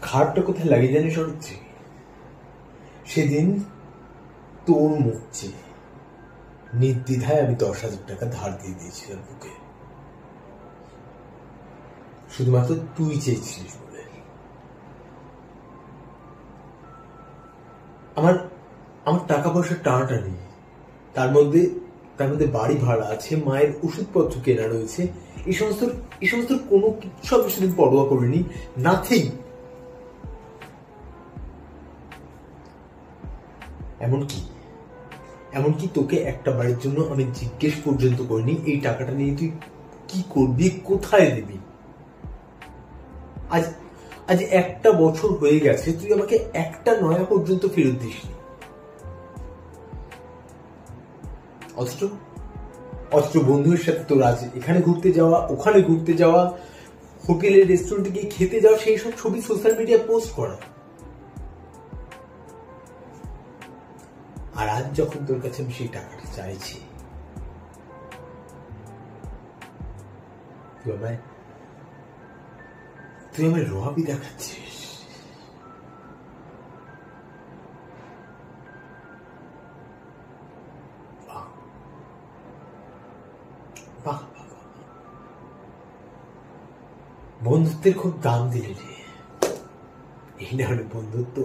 খাটটা কোথায় লাগিয়ে জানিস হচ্ছে সেদিন তোর মুখ চেয়ে নির্দ্বিধায় আমি 10,000 টাকা ধার দিয়ে দিয়েছিলাম তোকে, শুধুমাত্র তুই চেয়েছিলিস বলে। আমার আমার টাকা পয়সা টানাটানি, তার মধ্যে বাড়ি ভাড়া আছে, মায়ের ওষুধপত্র কেনা রয়েছে, এই সমস্ত কোনো সব সেদিন পরোয়া করিনি, নাথিং। এমনকি তোকে একটা বাড়ির জন্য আমি জিজ্ঞেস পর্যন্ত করিনি এই টাকাটা নিয়ে তুই কি করবি, কোথায় দিবি। আজ একটা বছর হয়ে গেছে, তুই আমাকে একটা নয়া পর্যন্ত ফেরত দিসনি। অথচ বন্ধুদের সাথে তোর আজ এখানে ঘুরতে যাওয়া, ওখানে ঘুরতে যাওয়া, হোটেলের রেস্টুরেন্টে গিয়ে খেতে যাওয়া, সেই সব ছবি সোশ্যাল মিডিয়ায় পোস্ট করা। আর আজ যখন তোর কাছে আমি সেই টাকাটা চাইছি, তুই আমায় রোয়াবি দেখাচ্ছিস। বন্ধুত্বের খুব দাম দিলি রে। এই না হলে বন্ধুত্ব।